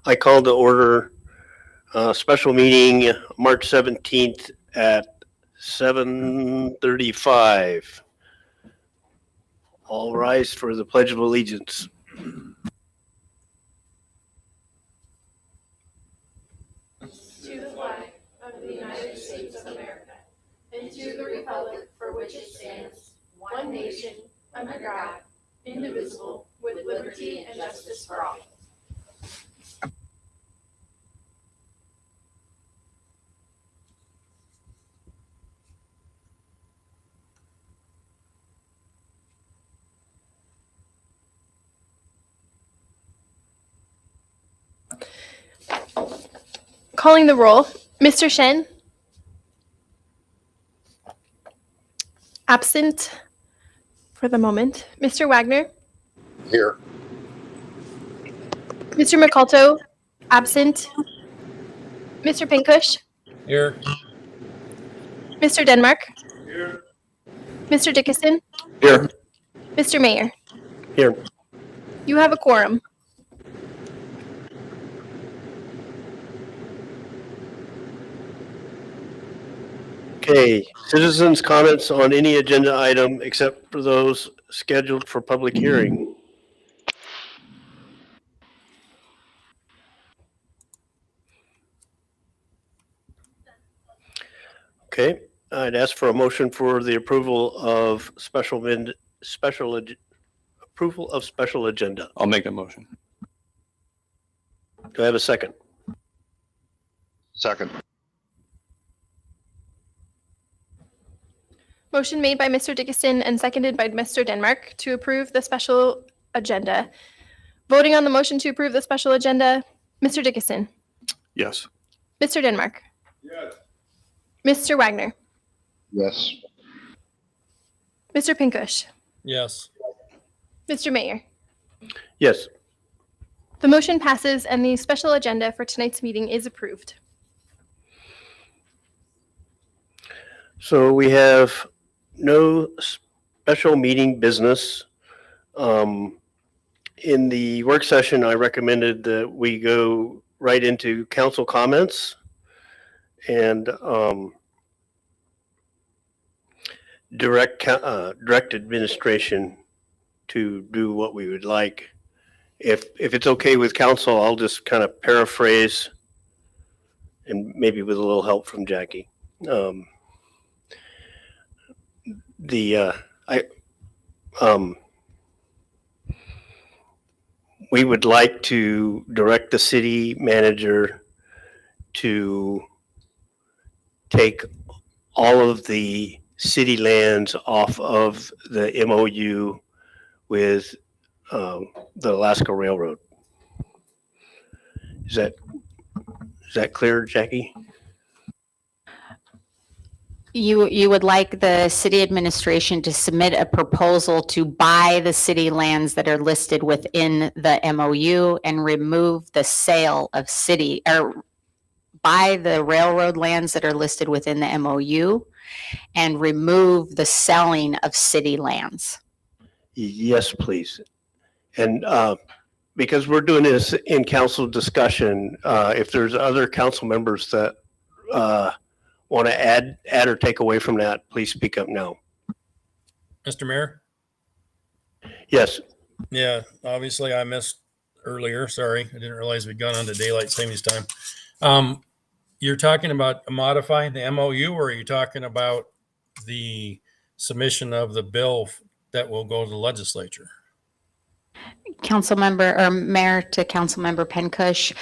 I call to order special meeting March 17th at 7:35. All rise for the Pledge of Allegiance. To the flag of the United States of America and to the republic for which it stands, one nation, under God, indivisible, with liberty and justice for all. Calling the roll, Mr. Shen. Absent for the moment. Mr. Wagner. Here. Mr. McAlto. Absent. Mr. Pinkush. Here. Mr. Denmark. Here. Mr. Dickinson. Here. Mr. Mayor. Here. You have a quorum. Okay, citizens' comments on any agenda item except for those scheduled for public hearing. Okay, I'd ask for a motion for the approval of approval of special agenda. I'll make that motion. Do I have a second? Second. Motion made by Mr. Dickinson and seconded by Mr. Denmark to approve the special agenda. Voting on the motion to approve the special agenda, Mr. Dickinson. Yes. Mr. Denmark. Yes. Mr. Wagner. Yes. Mr. Pinkush. Yes. Mr. Mayor. Yes. The motion passes and the special agenda for tonight's meeting is approved. So we have no special meeting business. In the work session, I recommended that we go right into council comments and direct administration to do what we would like. If it's okay with council, I'll just kind of paraphrase and maybe with a little help from Jackie. We would like to direct the city manager to take all of the city lands off of the MOU with the Alaska Railroad. Is that clear, Jackie? You would like the city administration to submit a proposal to buy the city lands that are listed within the MOU and remove the sale of city, or buy the railroad lands that are listed within the MOU and remove the selling of city lands. Yes, please. And because we're doing this in council discussion, if there's other council members that want to add or take away from that, please speak up now. Mr. Mayor? Yes. Yeah, obviously I missed earlier. Sorry. I didn't realize we'd gone on to daylight savings time. You're talking about modifying the MOU, or are you talking about the submission of the bill that will go to the legislature? Council member or mayor to council member Penkush.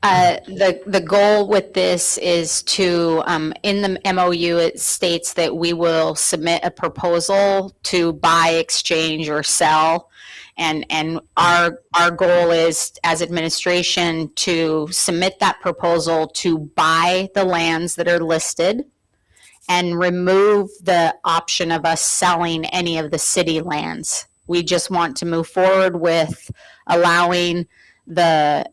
The goal with this is to, in the MOU, it states that we will submit a proposal to buy, exchange, or sell. And our goal is, as administration, to submit that proposal to buy the lands that are listed and remove the option of us selling any of the city lands. We just want to move forward with allowing the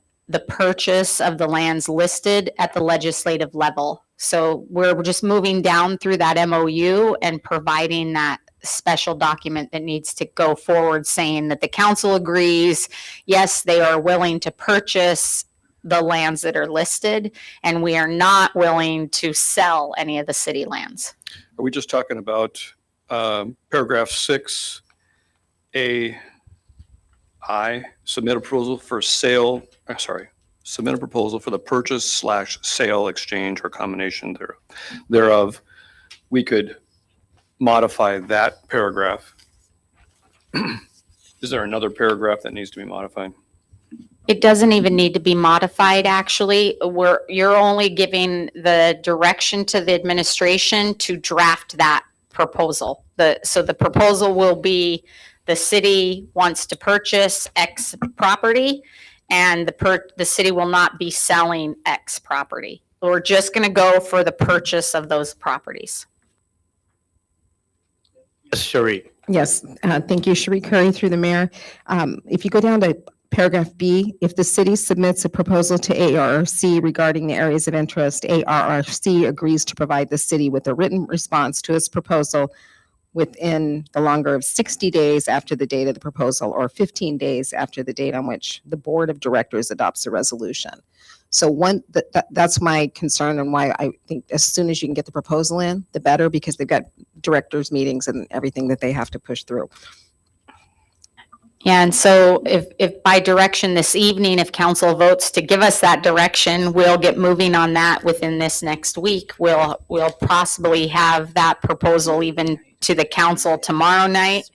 purchase of the lands listed at the legislative level. So we're just moving down through that MOU and providing that special document that needs to go forward saying that the council agrees, yes, they are willing to purchase the lands that are listed, and we are not willing to sell any of the city lands. Are we just talking about paragraph 6A, submit a proposal for sale, submit a proposal for the purchase/sale, exchange, or combination thereof. We could modify that paragraph. Is there another paragraph that needs to be modified? It doesn't even need to be modified, actually. You're only giving the direction to the administration to draft that proposal. So the proposal will be, the city wants to purchase X property, and the city will not be selling X property. We're just going to go for the purchase of those properties. Yes, Sheree. Yes, thank you, Cherie Curry, through the mayor. If you go down to paragraph B, if the city submits a proposal to ARRC regarding the areas of interest, ARRC agrees to provide the city with a written response to its proposal within the longer of 60 days after the date of the proposal, or 15 days after the date on which the board of directors adopts a resolution. So that's my concern, and why I think as soon as you can get the proposal in, the better, because they've got directors meetings and everything that they have to push through. Yeah, and so if by direction this evening, if council votes to give us that direction, we'll get moving on that within this next week. We'll possibly have that proposal even to the council tomorrow night,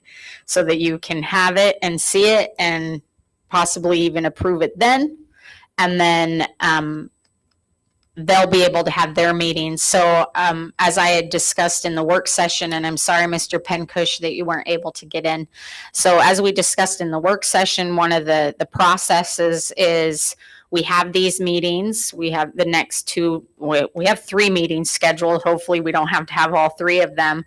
so that you can have it and see it and possibly even approve it then. And then they'll be able to have their meetings. So as I had discussed in the work session, and I'm sorry, Mr. Pencush, that you weren't able to get in. So as we discussed in the work session, one of the processes is we have these meetings. We have the next two, we have 3 meetings scheduled. Hopefully we don't have to have all 3 of them.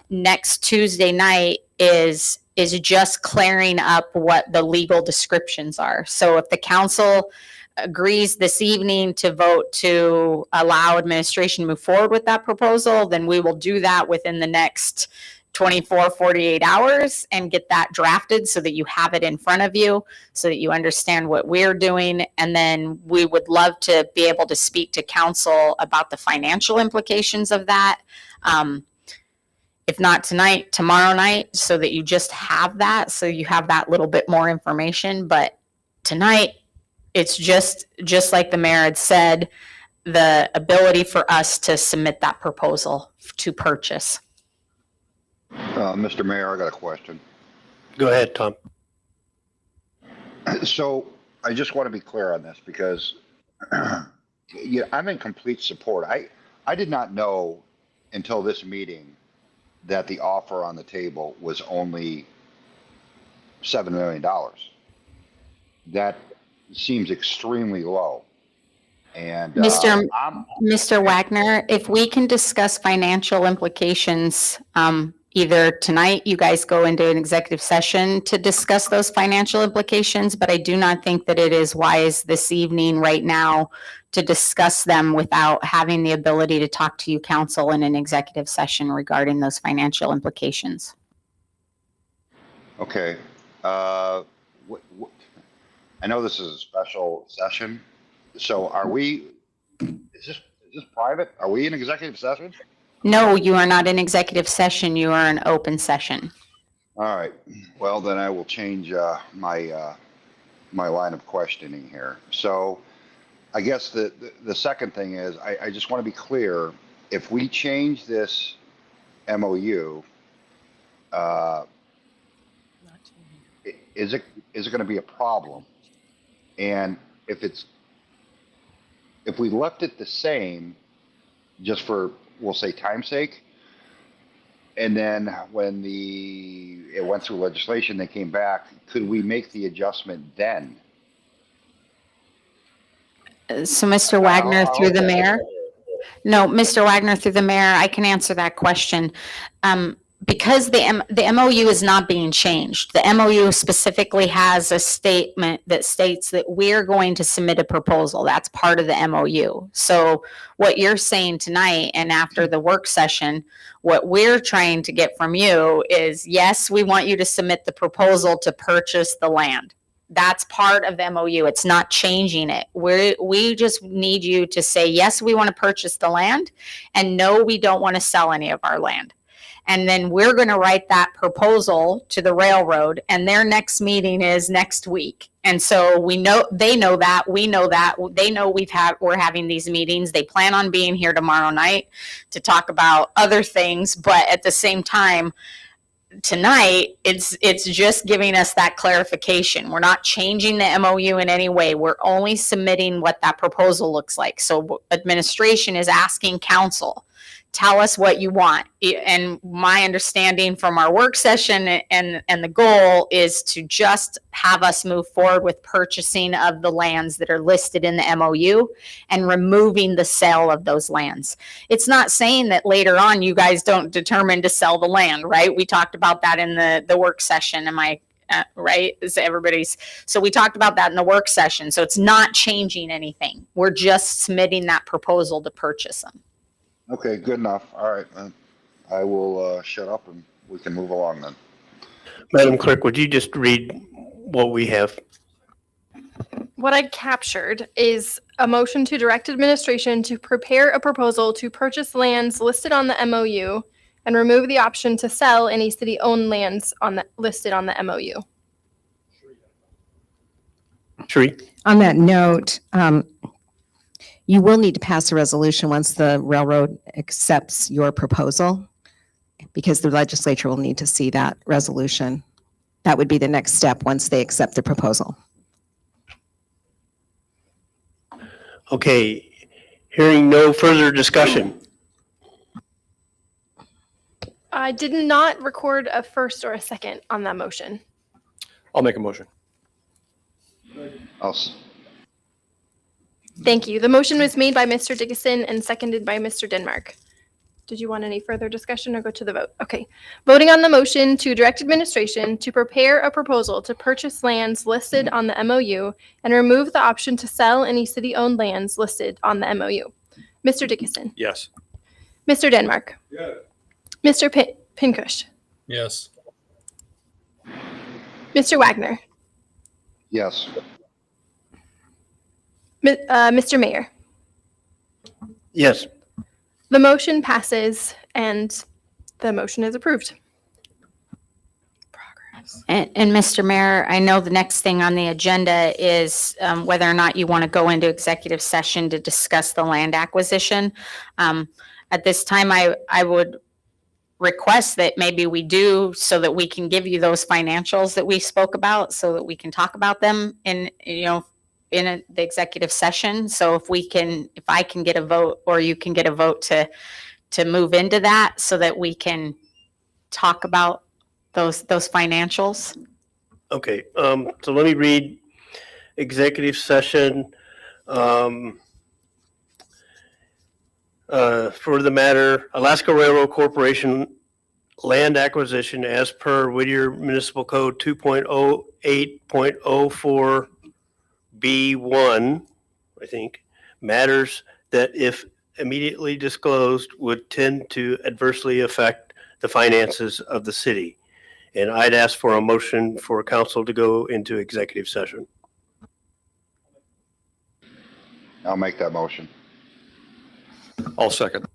Next Tuesday night is just clearing up what the legal descriptions are. So if the council agrees this evening to vote to allow administration to move forward with that proposal, then we will do that within the next 24, 48 hours and get that drafted so that you have it in front of you, so that you understand what we're doing. And then we would love to be able to speak to council about the financial implications of that. If not tonight, tomorrow night, so that you just have that, so you have that little bit more information. But tonight, it's just like the mayor had said, the ability for us to submit that proposal to purchase. Mr. Mayor, I got a question. Go ahead, Tom. So I just want to be clear on this, because I'm in complete support. I did not know until this meeting that the offer on the table was only $7 million. That seems extremely low. And Mr. Wagner, if we can discuss financial implications, either tonight, you guys go into an executive session to discuss those financial implications, but I do not think that it is wise this evening, right now, to discuss them without having the ability to talk to you, council, in an executive session regarding those financial implications. Okay. I know this is a special session, so is this private? Are we in executive session? No, you are not in executive session. You are in open session. All right. Well, then I will change my line of questioning here. So I guess the second thing is, I just want to be clear. If we change this MOU, is it going to be a problem? And if we left it the same, just for, we'll say, time's sake, and then when it went through legislation, they came back, could we make the adjustment then? So Mr. Wagner, through the mayor? No, Mr. Wagner, through the mayor, I can answer that question. Because the MOU is not being changed. The MOU specifically has a statement that states that we're going to submit a proposal. That's part of the MOU. So what you're saying tonight, and after the work session, what we're trying to get from you is, yes, we want you to submit the proposal to purchase the land. That's part of the MOU. It's not changing it. We just need you to say, yes, we want to purchase the land, and no, we don't want to sell any of our land. And then we're going to write that proposal to the railroad, and their next meeting is next week. And so we know, they know that, we know that, they know we're having these meetings. They plan on being here tomorrow night to talk about other things, but at the same time, tonight, it's just giving us that clarification. We're not changing the MOU in any way. We're only submitting what that proposal looks like. So administration is asking council, tell us what you want. And my understanding from our work session and the goal is to just have us move forward with purchasing of the lands that are listed in the MOU and removing the sale of those lands. It's not saying that later on you guys don't determine to sell the land, right? We talked about that in the work session. Am I right? Is everybody's? So we talked about that in the work session. So it's not changing anything. We're just submitting that proposal to purchase them. Okay, good enough. All right, then. I will shut up and we can move along then. Madam Clerk, would you just read what we have? What I captured is a motion to direct administration to prepare a proposal to purchase lands listed on the MOU and remove the option to sell any city-owned lands listed on the MOU. Sheree? On that note, you will need to pass a resolution once the railroad accepts your proposal, because the legislature will need to see that resolution. That would be the next step once they accept the proposal. Okay, hearing no further discussion. I did not record a first or a second on that motion. I'll make a motion. I'll s- Thank you. The motion was made by Mr. Dickinson and seconded by Mr. Denmark. Did you want any further discussion or go to the vote? Okay. Voting on the motion to direct administration to prepare a proposal to purchase lands listed on the MOU and remove the option to sell any city-owned lands listed on the MOU. Mr. Dickinson. Yes. Mr. Denmark. Mr. Pincush. Yes. Mr. Wagner. Yes, Mr. Mayor. Yes. The motion passes and the motion is approved. And Mr. Mayor, I know the next thing on the agenda is whether or not you want to go into executive session to discuss the land acquisition. At this time, I would request that maybe we do, so that we can give you those financials that we spoke about, so that we can talk about them in the executive session. So if I can get a vote, or you can get a vote to move into that, so that we can talk about those financials. Okay, so let me read executive session. For the matter, Alaska Railroad Corporation land acquisition as per Whittier Municipal Code 2.08.04B1, I think, matters that if immediately disclosed would tend to adversely affect the finances of the city. And I'd ask for a motion for council to go into executive session. I'll make that motion. I'll second.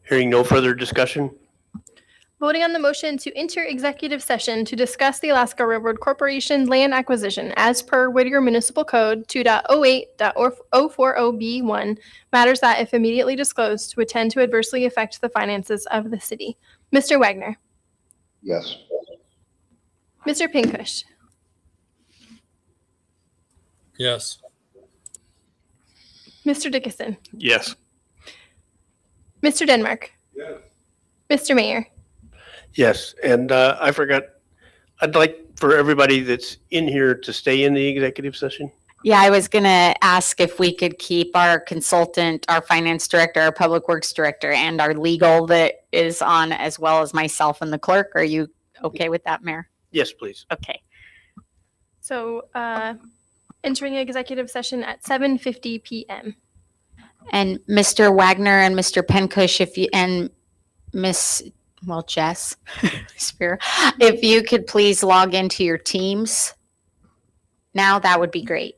Hearing no further discussion. Voting on the motion to enter executive session to discuss the Alaska Railroad Corporation land acquisition as per Whittier Municipal Code 2.08.040B1 matters that, if immediately disclosed, would tend to adversely affect the finances of the city. Mr. Wagner. Yes, Mr. Pincush. Yes. Mr. Dickinson. Yes. Mr. Denmark. Yes. Mr. Mayor. Yes, and I forgot, I'd like for everybody that's in here to stay in the executive session. Yeah, I was going to ask if we could keep our consultant, our finance director, our public works director, and our legal that is on, as well as myself and the clerk. Are you okay with that, Mayor? Yes, please. Okay. So entering executive session at 7:50 p.m. And Mr. Wagner and Mr. Pencush, and Miss well, Jess, Spear, if you could please log into your Teams now, that would be great.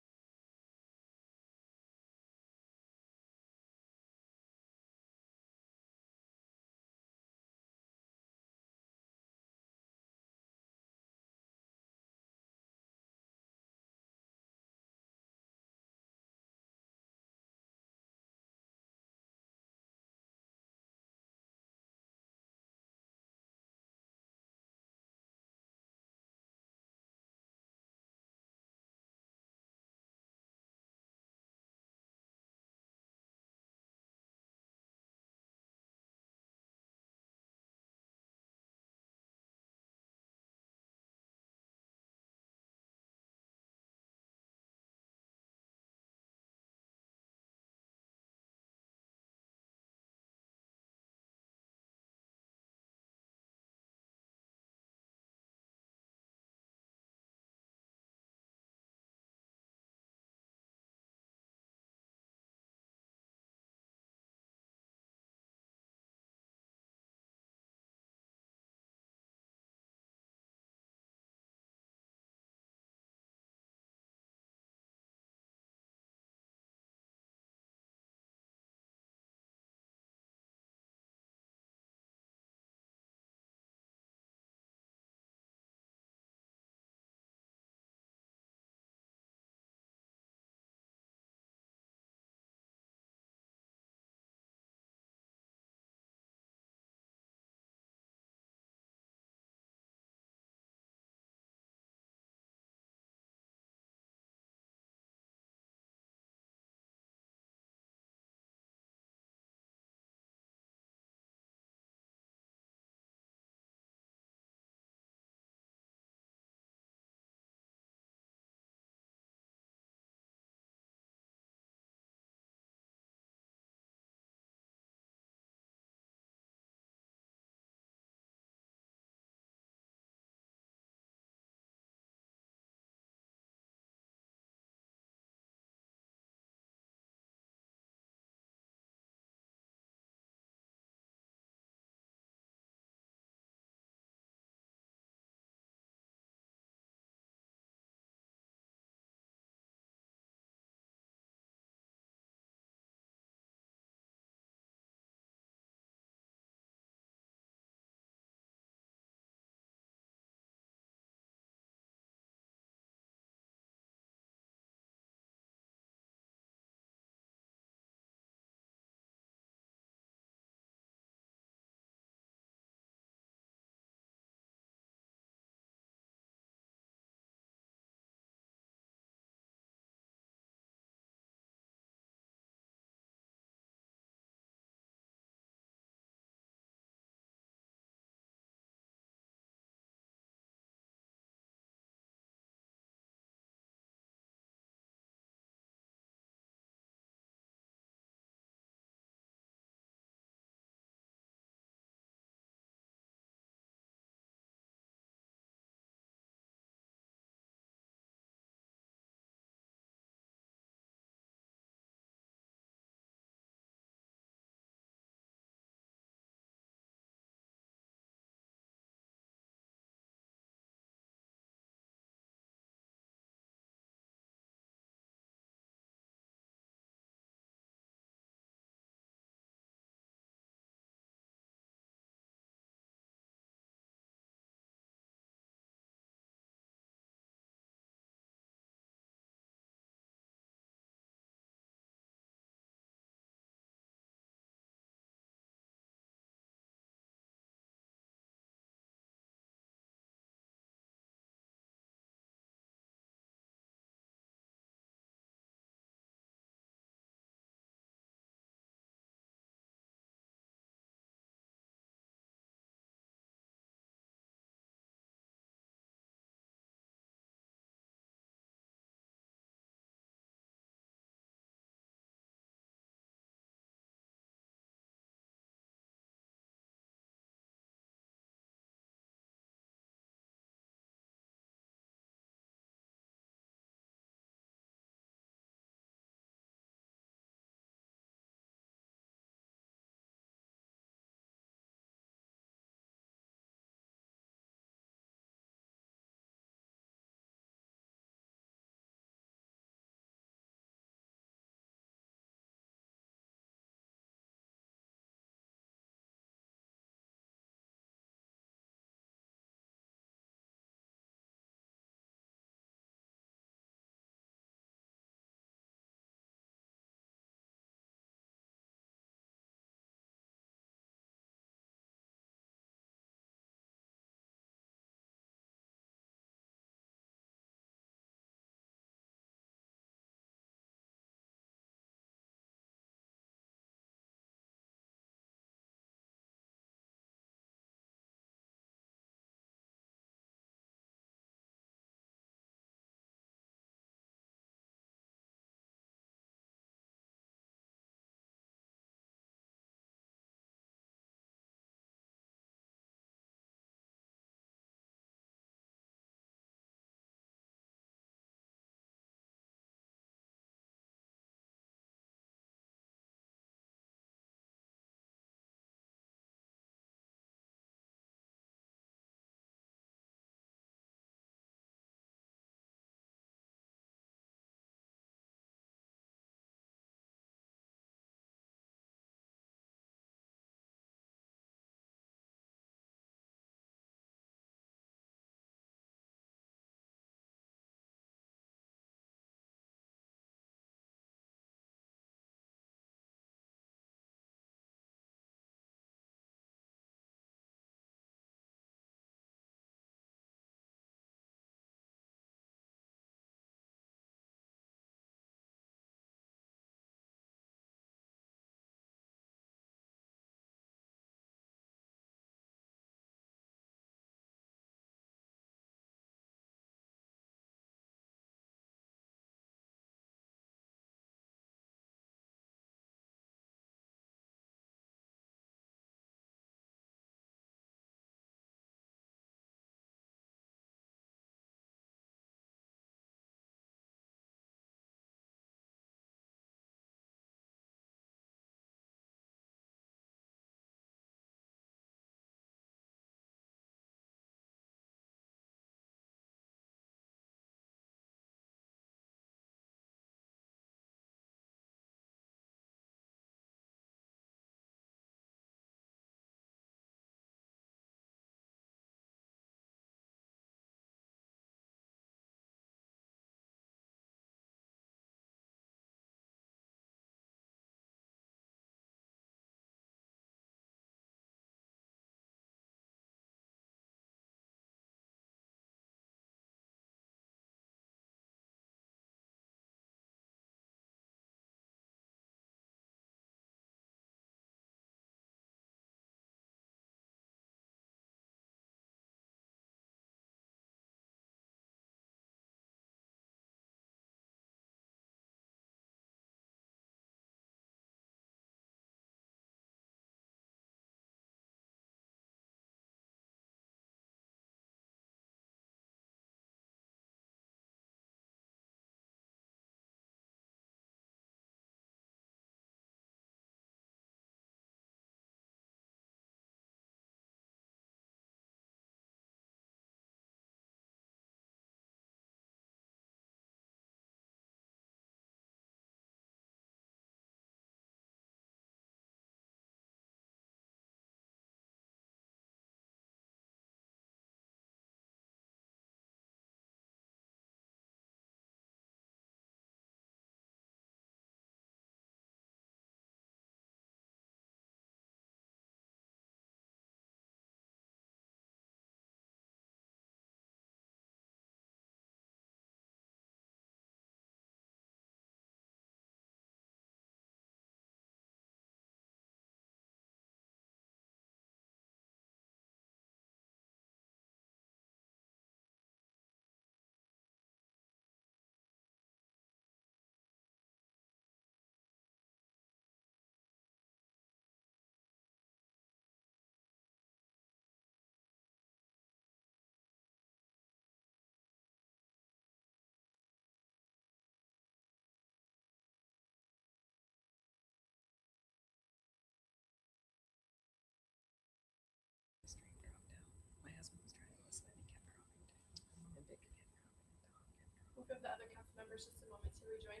of the other council members just a moment to rejoin.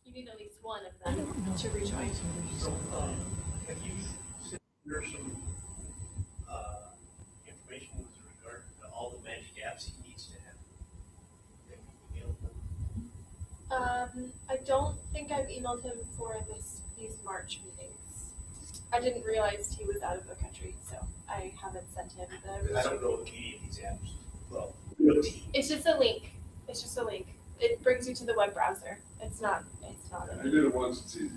You need at least one of them to rejoin. There's some information with regard to all the magic apps he needs to have. I don't think I've emailed him for these March meetings. I didn't realize he was out of the country, so I haven't sent him the. I don't know any of these apps. Well, It's just a link. It's just a link. It brings you to the web browser. It's not. I did it once, it's easy.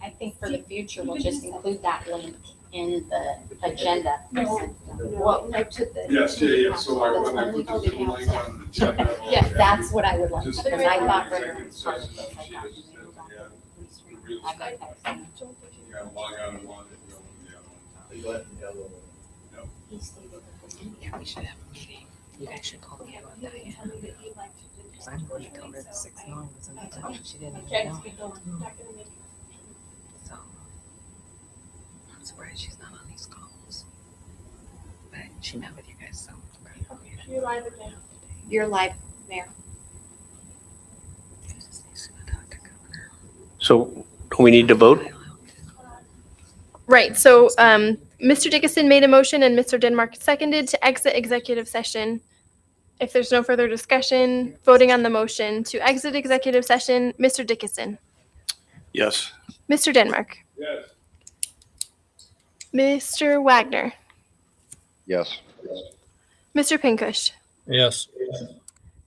I think for the future, we'll just include that link in the agenda. Well, I took the. Yes, yeah, so like when I put the Zoom link on the agenda. Yeah, That's what I would like, Just because I thought for Ritter executive was part of session, this. I she thought just she said, moved on yeah, to real I got estate. that. You gotta log out of one and go in the other one. He stated that this didn't Yeah, we should have a meeting. You guys should call me about that. Tell me that you liked it. Because I'm going to tell her the 6-9 was in the town. She didn't Okay, even know. not gonna make. So I'm surprised she's not on these calls. But she met with you guys, so. Okay, you're live again. You're live, Mayor. She just needs to talk to Governor. So do we need to vote? Right, so Mr. Dickinson made a motion and Mr. Denmark seconded to exit executive session. If there's no further discussion, voting on the motion to exit executive session, Mr. Dickinson, Yes. Mr. Denmark, Yes. Mr. Wagner, Yes. Mr. Pinkush, Yes.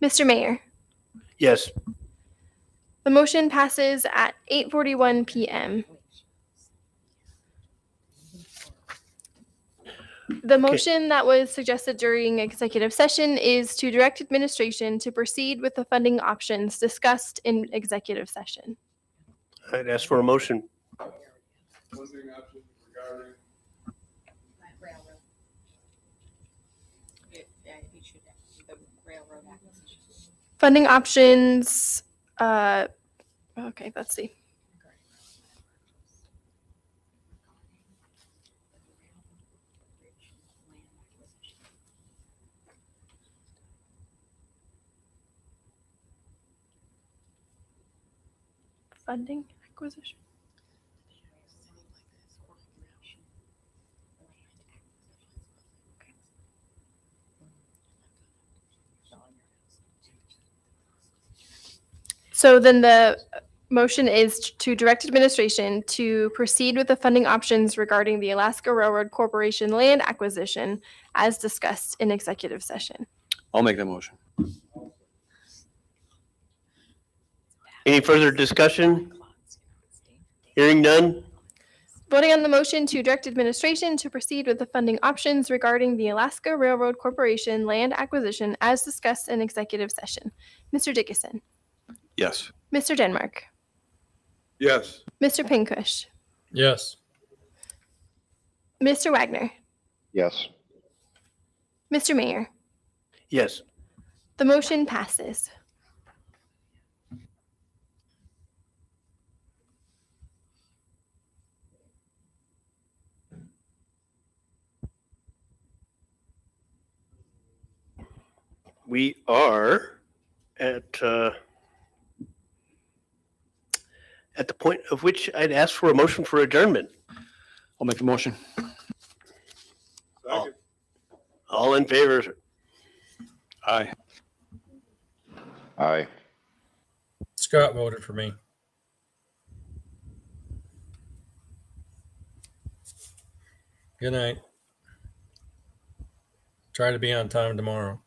Mr. Mayor. Yes. The motion passes at 8:41 PM. The motion that was suggested during executive session is to direct administration to proceed with the funding options discussed in executive session. I'd ask for a motion. Funding options regarding, Yeah, you should have the railroad acquisition. Funding options, okay, let's see. Funding acquisition. So then the motion is to direct administration to proceed with the funding options regarding the Alaska Railroad Corporation land acquisition as discussed in executive session. I'll make that motion. Any further discussion? Hearing none? Voting on the motion to direct administration to proceed with the funding options regarding the Alaska Railroad Corporation land acquisition as discussed in executive session. Mr. Dickinson, Yes. Mr. Denmark, yes. Mr. Pinkush, Yes. Mr. Wagner, Yes. Mr. Mayor. Yes. The motion passes. We are at the point of which I'd ask for a motion for adjournment. I'll make the motion. Second. All in favor? Aye. Aye. Scott voted for me. Good night. Try to be on time tomorrow.